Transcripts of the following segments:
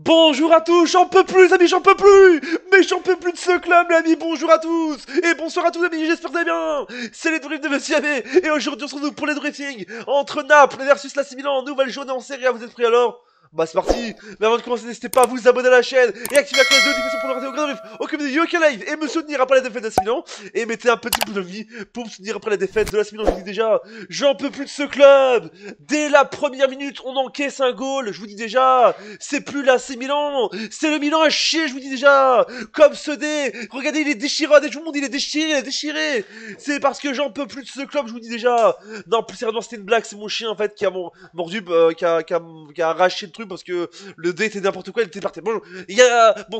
Bonjour à tous, j'en peux plus, amis, j'en peux plus. Mais j'en peux plus de ce club, les amis. Bonjour à tous et bonsoir à tous, amis. J'espère que vous allez bien. C'est les Drift de Monsieur Abbé et aujourd'hui on se retrouve pour les drifting entre Naples versus l'AC Milan. Nouvelle journée en série A. Vous êtes prêts alors? Bah c'est parti. Mais avant de commencer, n'hésitez pas à vous abonner à la chaîne et activer la cloche de notification pour ne rater aucun drift. Au comité Yoka Live et me soutenir après la défaite de l'AC Milan. Et mettez un petit pouce de vie pour me soutenir après la défaite de l'AC Milan. Je vous dis déjà, j'en peux plus de ce club. Dès la première minute, on encaisse un goal. Je vous dis déjà, c'est plus l'AC Milan, c'est le Milan à chier. Je vous dis déjà, comme ce dé. Regardez, il est déchiré. Tout le monde, il est déchiré, il est déchiré. C'est parce que j'en peux plus de ce club. Je vous dis déjà. Non, plus sérieusement, c'était une blague. C'est mon chien en fait qui a mordu, qui a arraché le truc parce que le dé était n'importe quoi. Il était parti. Bon,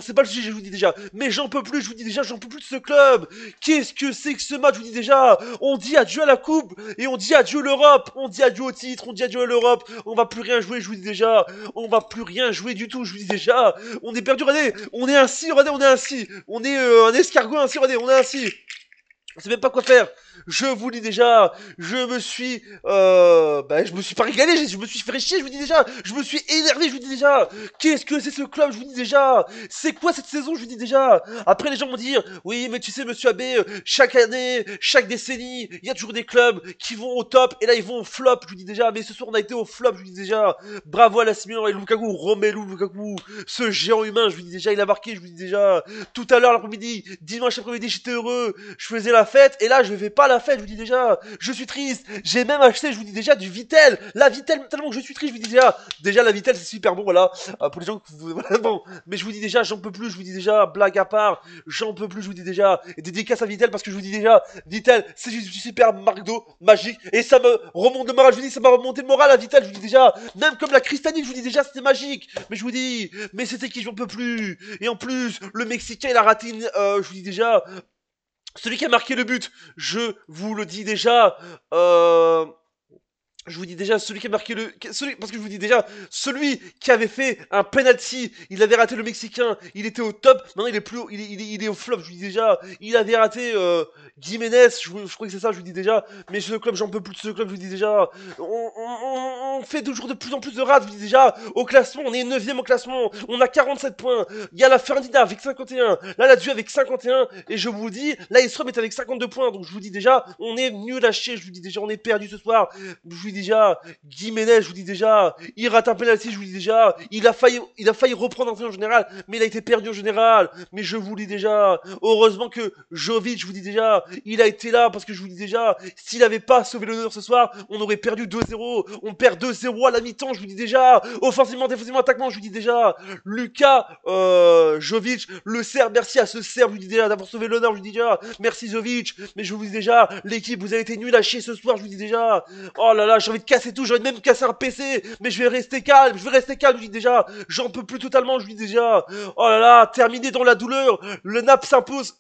c'est pas le sujet. Je vous dis déjà. Mais j'en peux plus. Je vous dis déjà, j'en peux plus de ce club. Qu'est-ce que c'est que ce match? Je vous dis déjà. On dit adieu à la coupe et on dit adieu à l'Europe. On dit adieu au titre. On dit adieu à l'Europe. On va plus rien jouer. Je vous dis déjà. On va plus rien jouer du tout. Je vous dis déjà. On est perdu. Regardez. On est ainsi. Regardez, on est ainsi. On est un escargot ainsi. Regardez, on est ainsi. On sait même pas quoi faire. Je vous dis déjà, je me suis pas régalé, je me suis fait chier, je vous dis déjà, je me suis énervé, je vous dis déjà, qu'est-ce que c'est ce club, je vous dis déjà, c'est quoi cette saison, je vous dis déjà. Après les gens vont dire, oui mais tu sais monsieur Abbé, chaque année, chaque décennie, il y a toujours des clubs qui vont au top, et là ils vont au flop, je vous dis déjà, mais ce soir on a été au flop, je vous dis déjà, bravo à l'AC Milan et Lukaku, Romelu Lukaku, ce géant humain, je vous dis déjà, il a marqué, je vous dis déjà, tout à l'heure l'après-midi, dimanche après-midi, j'étais heureux, je faisais la fête, et là je fais pas la fête, je vous dis déjà, je suis triste, j'ai même acheté, je vous dis déjà, du Vitel, la Vitel, tellement que je suis triste, je vous dis déjà la Vitel c'est super bon, voilà, pour les gens que vous, voilà, bon, mais je vous dis déjà, j'en peux plus, je vous dis déjà, blague à part, j'en peux plus, je vous dis déjà, et dédicace à Vitel, parce que je vous dis déjà, Vitel, c'est du super McDo, magique, et ça me remonte le moral, je vous dis, ça m'a remonté le moral à Vitel, je vous dis déjà, même comme la Cristanie, je vous dis déjà, c'était magique, mais je vous dis, mais c'était qui, j'en peux plus, et en plus, le Mexicain, il a raté je vous dis déjà, celui qui a marqué le but, je vous le dis déjà, je vous dis déjà, celui qui a marqué parce que je vous dis déjà, celui qui avait fait un penalty, il avait raté le Mexicain, il était au top, maintenant il est plus haut, il est au flop, je vous dis déjà, il avait raté Jiménez, je crois que c'est ça, je vous dis déjà, mais ce club, j'en peux plus de ce club, je vous dis déjà, on fait toujours de plus en plus de rats, je vous dis déjà, au classement, on est 9ème au classement, on a 47 points, il y a la Ferdinand avec 51, là la Due avec 51, et je vous dis, là Estrom est avec 52 points, donc je vous dis déjà, on est nul à chier, je vous dis déjà, on est perdu ce soir, je vous dis déjà, Guiménez, je vous dis déjà, il rate un penalty, je vous dis déjà, il a failli reprendre en général, mais il a été perdu en général, mais je vous dis déjà, heureusement que Jovic, je vous dis déjà, il a été là, parce que je vous dis déjà, s'il avait pas sauvé l'honneur ce soir, on aurait perdu 2-0, on perd 2-0 à la mi-temps, je vous dis déjà, offensivement, défensivement, attaquement, je vous dis déjà, Lucas, Jovic, le Serbe, merci à ce Serbe, je vous dis déjà, d'avoir sauvé l'honneur, je vous dis déjà, merci Jovic, mais je vous dis déjà, l'équipe, vous avez été nul à chier ce soir, je vous dis déjà, oh là là, j'ai envie de casser tout, j'ai envie de même casser un PC, mais je vais rester calme, je vous dis déjà, j'en peux plus totalement, je vous dis déjà, oh là là, terminé dans la douleur, le Naples s'impose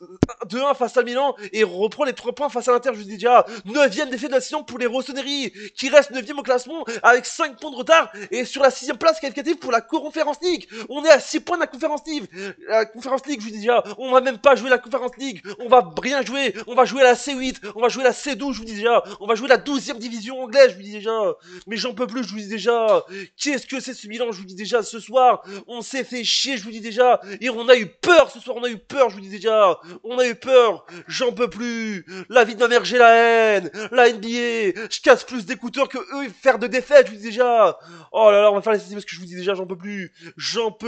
2-1 face à Milan, et reprend les 3 points face à l'Inter, je vous dis déjà, 9ème défaite de la saison pour les Rossoneri, qui reste 9ème au classement, avec 5 points de retard, et sur la 6ème place qualificative pour la Conférence League, on est à 6 points de la Conférence League, je vous dis déjà, on va même pas jouer la Conférence League, on va rien jouer, on va jouer la C8, on va jouer la C12, je vous dis déjà, on va jouer la 12ème division anglaise, je vous dis déjà, mais j'en peux plus, je vous dis déjà, qu'est-ce que c'est ce Milan, je vous dis déjà, ce soir, on s'est fait chier, je vous dis déjà, et on a eu peur ce soir, on a eu peur, je vous dis déjà, on a eu peur, j'en peux plus, la vie de ma mère, j'ai la haine, la NBA, je casse plus d'écouteurs que eux faire de défaites, je vous dis déjà, oh là là, on va faire les parce que je vous dis déjà, j'en peux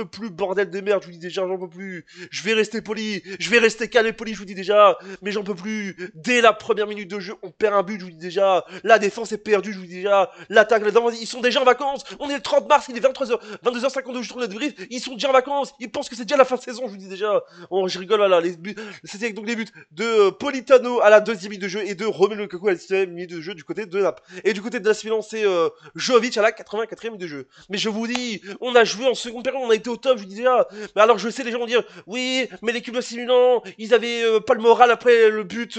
plus, bordel de merde, je vous dis déjà, j'en peux plus, je vais rester poli, je vais rester calme et poli, je vous dis déjà, mais j'en peux plus, dès la première minute de jeu, on perd un but, je vous dis déjà, la défense est perdue, je vous dis déjà, l'attaque, ils sont déjà en vacances, on est le 30 mars, il est 23h, 22h52, je tourne le débrief, ils sont déjà en vacances, ils pensent que c'est déjà la fin de saison, je vous dis déjà, oh, je rigole, là, les buts, c'était donc les buts de Politano à la 2ème minute de jeu et de Romelu Lukaku à la 6ème minute de jeu du côté de Naples. Et du côté de l'AC Milan, c'est Jovic à la 84ème minute de jeu. Mais je vous dis, on a joué en seconde période, on a été au top, je vous dis déjà. Mais alors je sais, les gens vont dire, oui, mais l'équipe de l'AC Milan, ils avaient pas le moral après le but,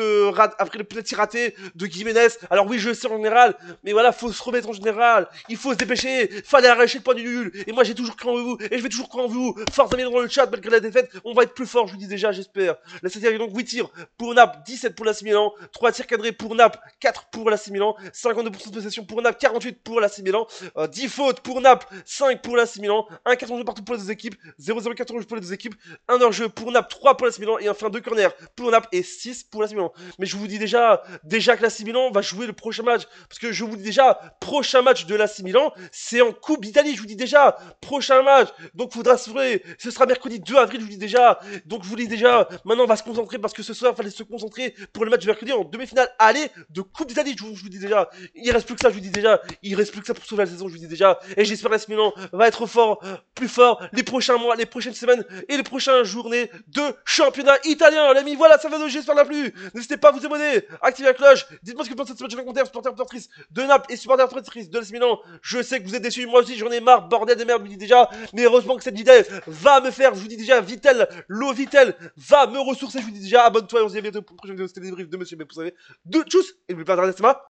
après le penalty raté de Jiménez. Alors oui, je sais en général, mais voilà, faut se remettre en général, il faut se dépêcher, fallait arracher le point du nul, et moi j'ai toujours cru en vous, et je vais toujours croire en vous, force à Milan dans le chat, malgré la défaite, on va être plus fort, je vous dis déjà, j'espère. La statistique donc 8 tirs pour Naples, 17 pour l'AC Milan, 3 tirs cadrés pour Naples, 4 pour l'AC Milan, 52% de possession pour Naples, 48 pour l'AC Milan, 10 fautes pour Naples, 5 pour l'AC Milan, 1 carton de partout pour les deux équipes, 0-0 carton rouge pour les deux équipes, 1 hors-jeu pour Naples, 3 pour l'AC Milan, et enfin 2 corners pour Naples et 6 pour l'AC Milan. Mais je vous dis déjà que l'AC Milan va jouer le prochain match, parce que je vous dis déjà, prochain match de l'AC Milan, c'est en Coupe d'Italie, je vous dis déjà, prochain match, donc faudra se vrai, ce sera mercredi 2 avril, je vous dis déjà, donc je vous dis déjà, maintenant on va se concentrer, parce que ce soir, il fallait se concentrer pour le match de mercredi en demi-finale aller de Coupe d'Italie, je vous dis déjà, il reste plus que ça, je vous dis déjà, il reste plus que ça pour sauver la saison, je vous dis déjà, et j'espère que l'AC Milan va être fort, plus fort, les prochains mois, les prochaines semaines, et les prochaines journées de championnat italien, les amis, voilà, ça va de j'espère la plus, n'hésitez pas à vous abonner, activez la cloche, dites-moi ce que vous pensez de ce match en commentaire, supporters, supportrices de Naples et supporters, supportrices de l'AC Milan, je sais que vous êtes déçus, moi aussi j'en ai marre, bordel de merde, je vous dis déjà, mais heureusement que cette vidéo va me faire, je vous dis déjà, Vitel, l'eau Vitel, va me ressourcer, je vous dis déjà, abonne-toi et on se dit à bientôt pour une prochaine vidéo, c'était le débrief de Monsieur B, vous savez, de tchuss, et n'oubliez pas de regarder